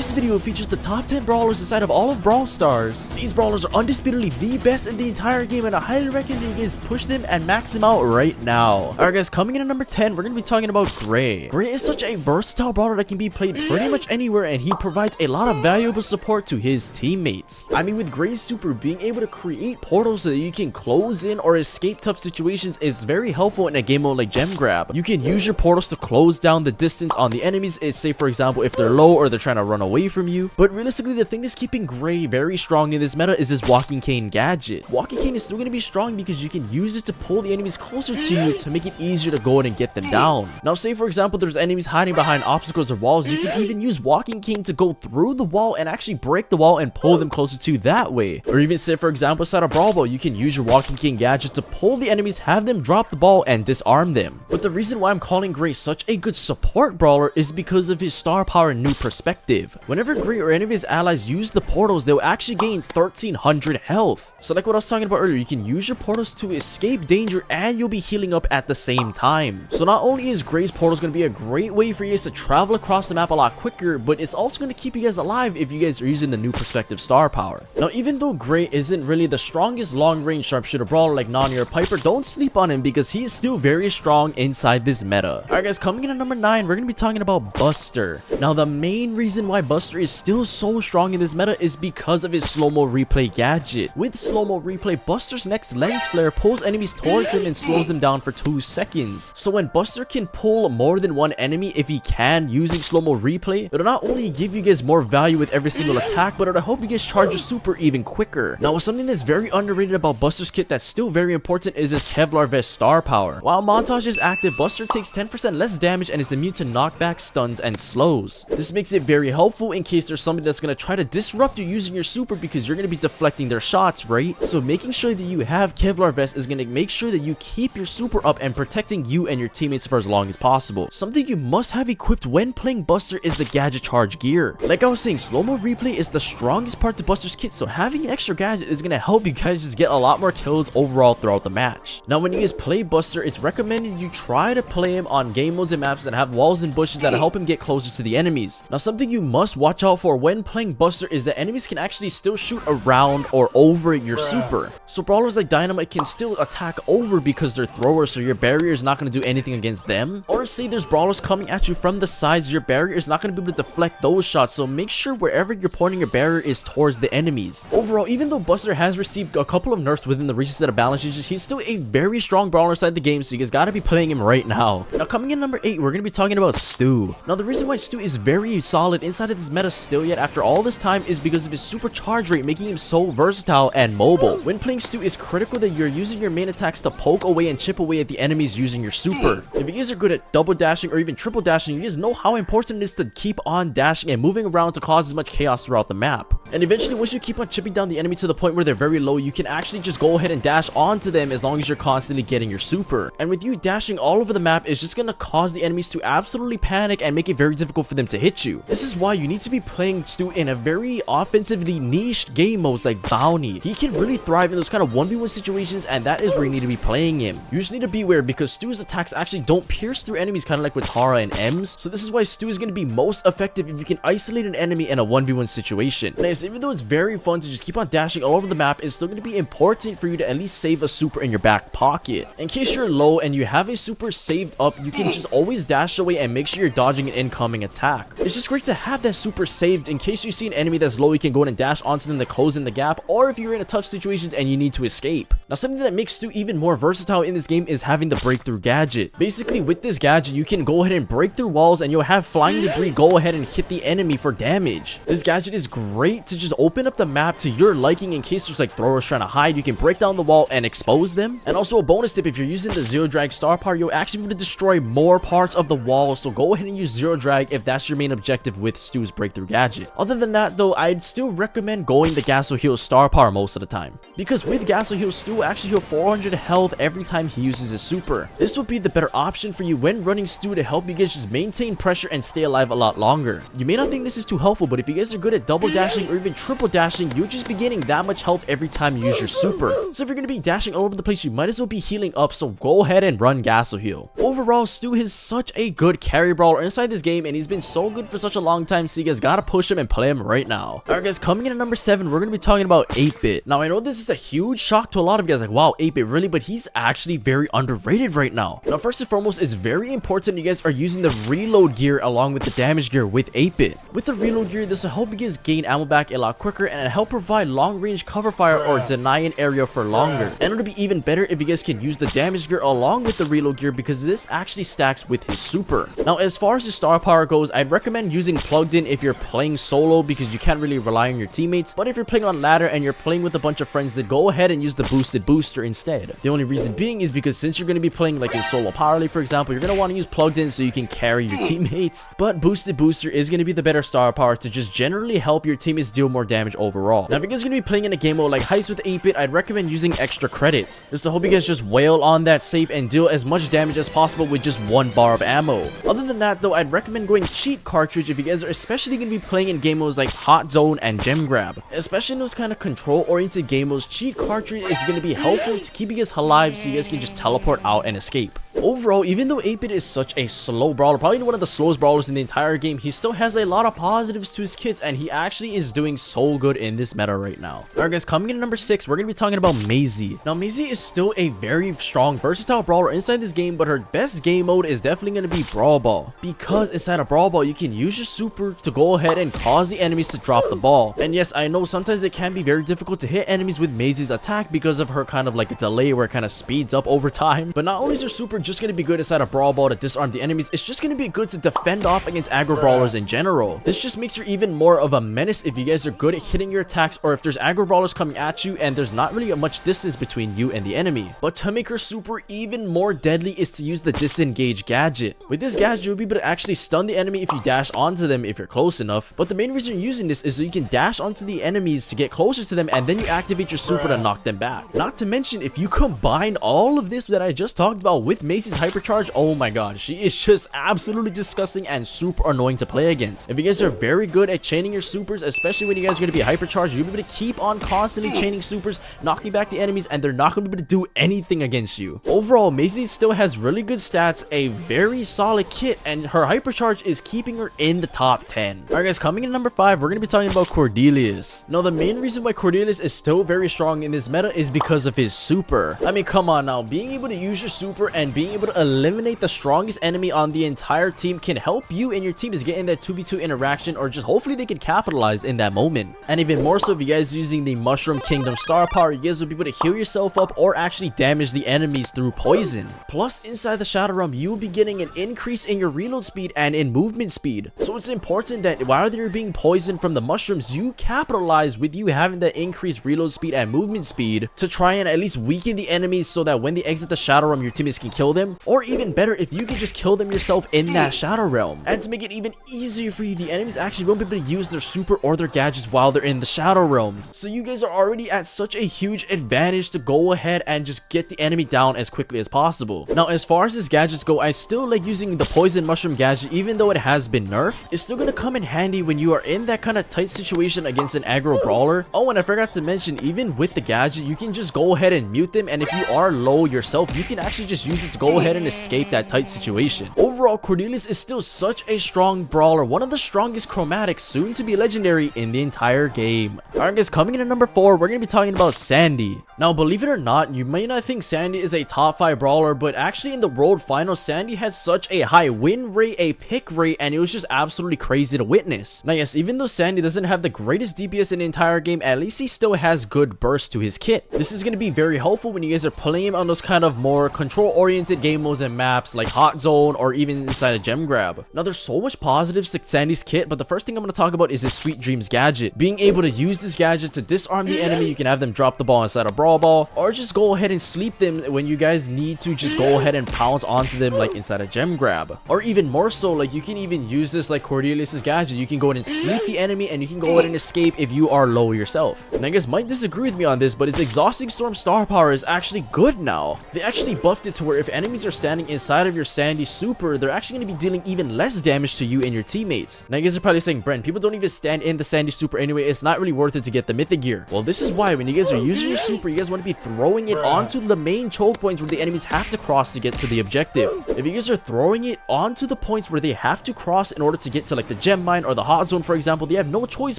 This video features the top 10 brawlers inside of all of Brawl Stars. These brawlers are undisputedly the best in the entire game, and I highly recommend you guys push them and max them out right now. Alright guys, coming in at number 10, we're going to be talking about Gray. Gray is such a versatile brawler that can be played pretty much anywhere, and he provides a lot of valuable support to his teammates. I mean, with Gray's super, being able to create portals so that you can close in or escape tough situations is very helpful in a game mode like Gem Grab. You can use your portals to close down the distance on the enemies, say for example if they're low or they're trying to run away from you. But realistically, the thing that's keeping Gray very strong in this meta is his walking cane gadget. Walking cane is still going to be strong because you can use it to pull the enemies closer to you to make it easier to go in and get them down. Now say for example there's enemies hiding behind obstacles or walls, you can even use walking cane to go through the wall and actually break the wall and pull them closer to you that way. Or even say for example inside a Brawl Ball, you can use your walking cane gadget to pull the enemies, have them drop the ball and disarm them. But the reason why I'm calling Gray such a good support brawler is because of his star power and new perspective. Whenever Gray or any of his allies use the portals, they'll actually gain 1300 health. So like what I was talking about earlier, you can use your portals to escape danger and you'll be healing up at the same time. So not only is Gray's portals going to be a great way for you guys to travel across the map a lot quicker, but it's also going to keep you guys alive if you guys are using the new perspective star power. Now even though Gray isn't really the strongest long range sharpshooter brawler like Nani or Piper, don't sleep on him because he is still very strong inside this meta. Alright guys, coming in at number 9, we're going to be talking about Buster. Now the main reason why Buster is still so strong in this meta is because of his slow-mo replay gadget. With slow-mo replay, Buster's next lens flare pulls enemies towards him and slows them down for 2 seconds. So when Buster can pull more than one enemy if he can using slow-mo replay, it'll not only give you guys more value with every single attack, but it'll help you guys charge your super even quicker. Now something that's very underrated about Buster's kit that's still very important is his Kevlar vest star power. While Montage is active, Buster takes 10% less damage and is immune to knockback, stuns, and slows. This makes it very helpful in case there's somebody that's going to try to disrupt you using your super because you're going to be deflecting their shots, right? So making sure that you have Kevlar vest is going to make sure that you keep your super up and protecting you and your teammates for as long as possible. Something you must have equipped when playing Buster is the gadget charge gear. Like I was saying, slow-mo replay is the strongest part to Buster's kit, so having an extra gadget is going to help you guys just get a lot more kills overall throughout the match. Now when you guys play Buster, it's recommended you try to play him on game modes and maps that have walls and bushes that help him get closer to the enemies. Now something you must watch out for when playing Buster is that enemies can actually still shoot around or over your super. So brawlers like Dynamite can still attack over because they're throwers, so your barrier is not going to do anything against them. Or say there's brawlers coming at you from the sides, your barrier is not going to be able to deflect those shots, so make sure wherever you're pointing your barrier is towards the enemies. Overall, even though Buster has received a couple of nerfs within the recent set of balance changes, he's still a very strong brawler inside the game, so you guys gotta be playing him right now. Now coming in number 8, we're gonna be talking about Stu. Now the reason why Stu is very solid inside of this meta still yet after all this time is because of his super charge rate, making him so versatile and mobile. When playing Stu, it's critical that you're using your main attacks to poke away and chip away at the enemies using your super. If you guys are good at double dashing or even triple dashing, you guys know how important it is to keep on dashing and moving around to cause as much chaos throughout the map. And eventually once you keep on chipping down the enemy to the point where they're very low, you can actually just go ahead and dash onto them as long as you're constantly getting your super. And with you dashing all over the map, it's just gonna cause the enemies to absolutely panic and make it very difficult for them to hit you. This is why you need to be playing Stu in a very offensively niched game modes like Bounty. He can really thrive in those kind of 1v1 situations, and that is where you need to be playing him. You just need to beware because Stu's attacks actually don't pierce through enemies, kind of like with Tara and Ems. So this is why Stu is going to be most effective if you can isolate an enemy in a 1v1 situation. Nice, even though it's very fun to just keep on dashing all over the map, it's still going to be important for you to at least save a super in your back pocket. In case you're low and you have a super saved up, you can just always dash away and make sure you're dodging an incoming attack. It's just great to have that super saved in case you see an enemy that's low, you can go in and dash onto them to close in the gap, or if you're in a tough situations and you need to escape. Now something that makes Stu even more versatile in this game is having the breakthrough gadget. Basically with this gadget you can go ahead and break through walls and you'll have flying debris go ahead and hit the enemy for damage. This gadget is great to just open up the map to your liking in case there's like throwers trying to hide. You can break down the wall and expose them. And also a bonus tip, if you're using the zero drag star power, you'll actually be able to destroy more parts of the wall, so go ahead and use zero drag if that's your main objective with Stu's breakthrough gadget. Other than that though, I'd still recommend going the Gasso Heal star power most of the time, because with Gasso Heal, Stu will actually heal 400 health every time he uses his super. This will be the better option for you when running Stu to help you guys just maintain pressure and stay alive a lot longer. You may not think this is too helpful, but if you guys are good at double dashing or even triple dashing, you'll just be getting that much health every time you use your super. So if you're going to be dashing all over the place, you might as well be healing up, so go ahead and run Gas Heal. Overall, Stu is such a good carry brawler inside this game, and he's been so good for such a long time, so you guys gotta push him and play him right now. Alright guys, coming in at number 7, we're going to be talking about 8-Bit. Now I know this is a huge shock to a lot of you guys, like wow, 8-Bit really, but he's actually very underrated right now. Now first and foremost, it's very important you guys are using the reload gear along with the damage gear with 8-Bit. With the reload gear, this will help you guys gain ammo back a lot quicker, and it'll help provide long range cover fire or deny an area for longer. And it'll be even better if you guys can use the damage gear along with the reload gear, because this actually stacks with his super. Now as far as his star power goes, I'd recommend using plugged in if you're playing solo, because you can't really rely on your teammates. But if you're playing on ladder and you're playing with a bunch of friends, then go ahead and use the boosted booster instead. The only reason being is because since you're going to be playing like in solo power league, for example, you're going to want to use plugged in so you can carry your teammates. But boosted booster is going to be the better star power to just generally help your teammates deal more damage overall. Now if you guys are going to be playing in a game mode like Heist with 8-Bit, I'd recommend using extra credits just to help you guys just wail on that safe and deal as much damage as possible with just 1 bar of ammo. Other than that though, I'd recommend going cheat cartridge if you guys are especially going to be playing in game modes like Hot Zone and Gem Grab. Especially in those kind of control oriented game modes, cheat cartridge is going to be helpful to keep you guys alive so you guys can just teleport out and escape. Overall, even though 8-Bit is such a slow brawler, probably one of the slowest brawlers in the entire game, he still has a lot of positives to his kits, and he actually is doing so good in this meta right now. Alright guys, coming in at number 6, we're going to be talking about Mais. Now Mais is still a very strong, versatile brawler inside this game, but her best game mode is definitely going to be Brawl Ball, because inside a Brawl Ball, you can use your super to go ahead and cause the enemies to drop the ball. And yes, I know sometimes it can be very difficult to hit enemies with Mais's attack because of her kind of like a delay where it kind of speeds up over time. But not only is her super just going to be good inside a Brawl Ball to disarm the enemies, it's just going to be good to defend off against aggro brawlers in general. This just makes her even more of a menace if you guys are good at hitting your attacks, or if there's aggro brawlers coming at you and there's not really much distance between you and the enemy. But to make her super even more deadly is to use the disengage gadget. With this gadget, you'll be able to actually stun the enemy if you dash onto them if you're close enough. But the main reason you're using this is so you can dash onto the enemies to get closer to them, and then you activate your super to knock them back. Not to mention, if you combine all of this that I just talked about with Mais's hypercharge, oh my god, she is just absolutely disgusting and super annoying to play against. If you guys are very good at chaining your supers, especially when you guys are going to be hypercharged, you'll be able to keep on constantly chaining supers, knocking back the enemies, and they're not going to be able to do anything against you. Overall, Mais still has really good stats, a very solid kit, and her hypercharge is keeping her in the top 10. Alright guys, coming in number 5, we're going to be talking about Cordelius. Now the main reason why Cordelius is still very strong in this meta is because of his super. I mean, come on now, being able to use your super and being able to eliminate the strongest enemy on the entire team can help you and your team is getting that 2v2 interaction, or just hopefully they can capitalize in that moment. And even more so if you guys are using the Mushroom Kingdom star power, you guys will be able to heal yourself up or actually damage the enemies through poison. Plus inside the Shadow Realm, you will be getting an increase in your reload speed and in movement speed. So it's important that while you're being poisoned from the mushrooms, you capitalize with you having that increased reload speed and movement speed to try and at least weaken the enemies so that when they exit the Shadow Realm, your teammates can kill them. Or even better, if you can just kill them yourself in that Shadow Realm. And to make it even easier for you, the enemies actually won't be able to use their super or their gadgets while they're in the Shadow Realm. So you guys are already at such a huge advantage to go ahead and just get the enemy down as quickly as possible. Now as far as his gadgets go, I still like using the poison mushroom gadget. Even though it has been nerfed, it's still gonna come in handy when you are in that kind of tight situation against an aggro brawler. Oh, and I forgot to mention, even with the gadget, you can just go ahead and mute them, and if you are low yourself, you can actually just use it to go ahead and escape that tight situation. Overall, Cordelius is still such a strong brawler, one of the strongest chromatics, soon to be legendary in the entire game. Alright guys, coming in at number 4, we're gonna be talking about Sandy. Now believe it or not, you may not think Sandy is a top 5 brawler, but actually in the World Finals, Sandy had such a high win rate, a pick rate, and it was just absolutely crazy to witness. Now yes, even though Sandy doesn't have the greatest DPS in the entire game, at least he still has good burst to his kit. This is going to be very helpful when you guys are playing on those kind of more control oriented game modes and maps like Hot Zone or even inside a Gem Grab. Now there's so much positives to Sandy's kit, but the first thing I'm going to talk about is his Sweet Dreams gadget. Being able to use this gadget to disarm the enemy, you can have them drop the ball inside a Brawl Ball, or just go ahead and sleep them when you guys need to just go ahead and pounce onto them like inside a Gem Grab. Or even more so, like you can even use this like Cordelius's gadget. You can go ahead and sleep the enemy and you can go ahead and escape if you are low yourself. And I guess might disagree with me on this, but his exhausting Storm star power is actually good now. They actually buffed it to where if enemies are standing inside of your Sandy super, they're actually going to be dealing even less damage to you and your teammates. Now you guys are probably saying, Brent, people don't even stand in the Sandy super anyway, it's not really worth it to get the mythic gear. Well, this is why when you guys are using your super, you guys want to be throwing it onto the main choke points where the enemies have to cross to get to the objective. If you guys are throwing it onto the points where they have to cross in order to get to like the gem mine or the hot zone, for example, they have no choice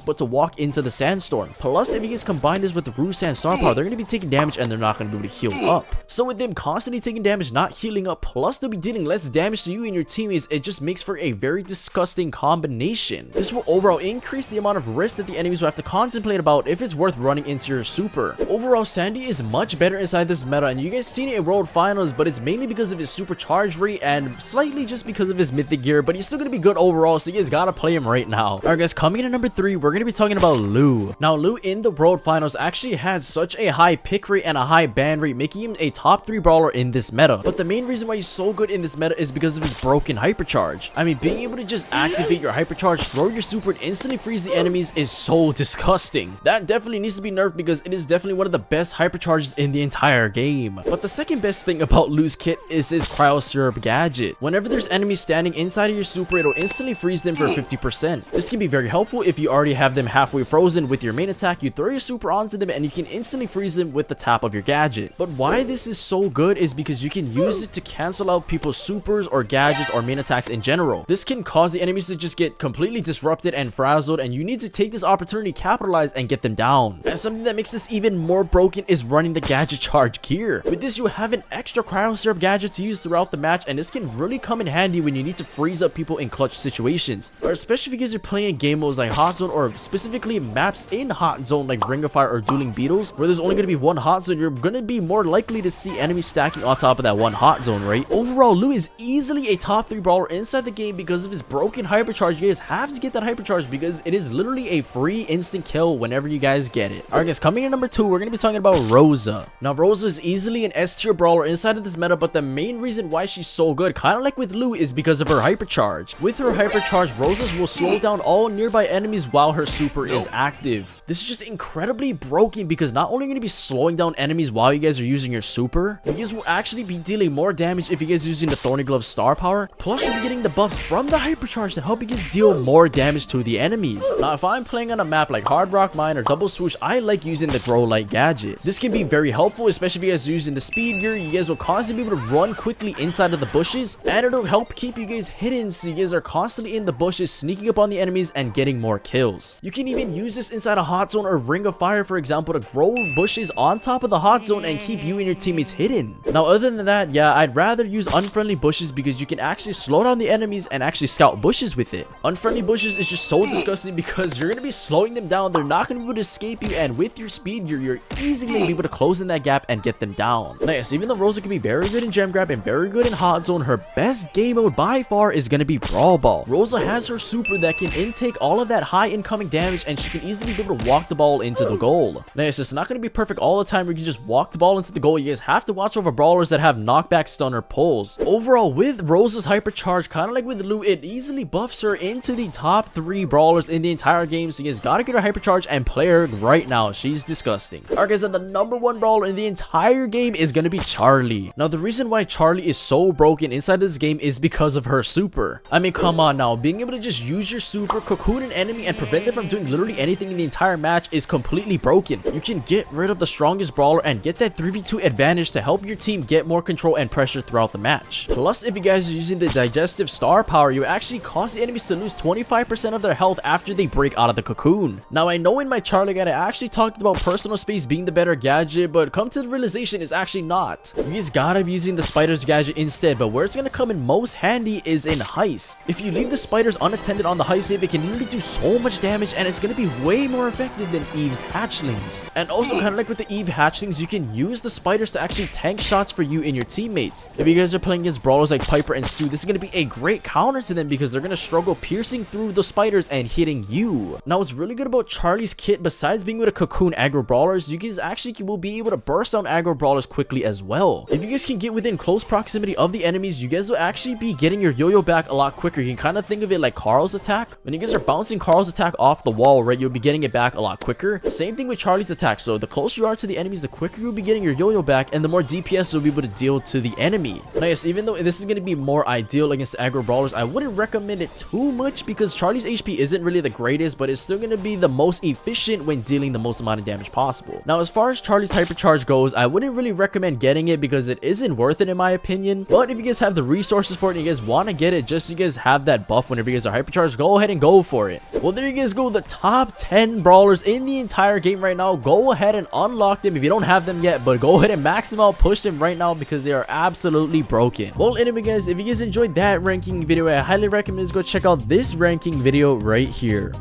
but to walk into the sandstorm. Plus, if you guys combine this with the Rue Sand star power, they're going to be taking damage and they're not going to be able to heal up. So with them constantly taking damage, not healing up, plus they'll be dealing less damage to you and your teammates, it just makes for a very disgusting combination. This will overall increase the amount of risk that the enemies will have to contemplate about if it's worth running into your super. Overall, Sandy is much better inside this meta, and you guys seen it in World Finals, but it's mainly because of his supercharge rate and slightly just because of his mythic gear, but he's still going to be good overall, so you guys gotta play him right now. Alright guys, coming in at number 3, we're going to be talking about Lou. Now Lou in the World Finals actually had such a high pick rate and a high ban rate, making him a top 3 brawler in this meta. But the main reason why he's so good in this meta is because of his broken hypercharge. I mean, being able to just activate your hypercharge, throw your super, and instantly freeze the enemies is so disgusting. That definitely needs to be nerfed because it is definitely one of the best hypercharges in the entire game. But the second best thing about Lou's kit is his cryo syrup gadget. Whenever there's enemies standing inside of your super, it'll instantly freeze them for 50%. This can be very helpful if you already have them halfway frozen with your main attack. You throw your super onto them and you can instantly freeze them with the tap of your gadget. But why this is so good is because you can use it to cancel out people's supers or gadgets or main attacks in general. This can cause the enemies to just get completely disrupted and frazzled, and you need to take this opportunity, capitalize, and get them down. And something that makes this even more broken is running the gadget charge gear. With this, you have an extra cryo syrup gadget to use throughout the match, and this can really come in handy when you need to freeze up people in clutch situations, or especially if you guys are playing game modes like Hot Zone, or specifically maps in Hot Zone like Ring of Fire or Dueling Beetles, where there's only going to be one Hot Zone. You're going to be more likely to see enemies stacking on top of that one Hot Zone, right? Overall, Lou is easily a top 3 brawler inside the game because of his broken hypercharge. You guys have to get that hypercharge because it is literally a free instant kill whenever you guys get it. Alright guys, coming in number 2, we're going to be talking about Rosa. Now Rosa is easily an S tier brawler inside of this meta, but the main reason why she's so good, kind of like with Lou, is because of her hypercharge. With her hypercharge, Rosa's will slow down all nearby enemies while her super is active. This is just incredibly broken because not only are you going to be slowing down enemies while you guys are using your super, you guys will actually be dealing more damage if you guys are using the Thorny Glove star power, plus you'll be getting the buffs from the hypercharge to help you guys deal more damage to the enemies. Now if I'm playing on a map like Hard Rock Mine or Double Swoosh, I like using the Grow Light gadget. This can be very helpful, especially if you guys are using the speed gear. You guys will constantly be able to run quickly inside of the bushes, and it'll help keep you guys hidden so you guys are constantly in the bushes, sneaking up on the enemies and getting more kills. You can even use this inside a Hot Zone or Ring of Fire, for example, to grow bushes on top of the Hot Zone and keep you and your teammates hidden. Now other than that, yeah, I'd rather use unfriendly bushes because you can actually slow down the enemies and actually scout bushes with it. Unfriendly bushes is just so disgusting because you're going to be slowing them down, they're not going to be able to escape you, and with your speed gear, you're easily going to be able to close in that gap and get them down. Now yes, even though Rosa can be very good in Gem Grab and very good in Hot Zone, her best game mode by far is going to be Brawl Ball. Rosa has her super that can intake all of that high incoming damage, and she can easily be able to walk the ball into the goal. Now yes, it's not going to be perfect all the time where you can just walk the ball into the goal. You guys have to watch over brawlers that have knockback, stunner, pulls. Overall, with Rosa's hypercharge, kind of like with Lou, it easily buffs her into the top 3 brawlers in the entire game, so you guys gotta get her hypercharge and play her right now. She's disgusting. Alright guys, and the number 1 brawler in the entire game is gonna be Charlie. Now the reason why Charlie is so broken inside this game is because of her super. I mean, come on now, being able to just use your super, cocoon an enemy, and prevent them from doing literally anything in the entire match is completely broken. You can get rid of the strongest brawler and get that 3v2 advantage to help your team get more control and pressure throughout the match. Plus, if you guys are using the digestive star power, you actually cause the enemies to lose 25% of their health after they break out of the cocoon. Now I know in my Charlie guide I actually talked about personal space being the better gadget, but come to the realization it's actually not. You guys gotta be using the spiders gadget instead, but where it's gonna come in most handy is in heist. If you leave the spiders unattended on the heist save, it can literally do so much damage, and it's gonna be way more effective than Eve's hatchlings. And also, kind of like with the Eve hatchlings, you can use the spiders to actually tank shots for you and your teammates. If you guys are playing against brawlers like Piper and Stu, this is going to be a great counter to them because they're going to struggle piercing through the spiders and hitting you. Now what's really good about Charlie's kit, besides being able to cocoon aggro brawlers, you guys actually will be able to burst down aggro brawlers quickly as well. If you guys can get within close proximity of the enemies, you guys will actually be getting your yo-yo back a lot quicker. You can kind of think of it like Carl's attack. When you guys are bouncing Carl's attack off the wall, right, you'll be getting it back a lot quicker. Same thing with Charlie's attack. So the closer you are are to the enemies, the quicker you'll be getting your yo-yo back, and the more DPS you'll be able to deal to the enemy. Now yes, even though this is going to be more ideal against aggro brawlers, I wouldn't recommend it too much because Charlie's HP isn't really the greatest, but it's still going to be the most efficient when dealing the most amount of damage possible. Now as far as Charlie's hypercharge goes, I wouldn't really recommend getting it because it isn't worth it in my opinion, but if you guys have the resources for it and you guys want to get it just so you guys have that buff whenever you guys are hypercharged, go ahead and go for it. Well, there you guys go, the top 10 brawlers in the entire game right now. Go ahead and unlock them if you don't have them yet, but go ahead and max them out, push them right now because they are absolutely broken. Well, anyway guys, if you guys enjoyed that ranking video, I highly recommend you go check out this ranking video right here.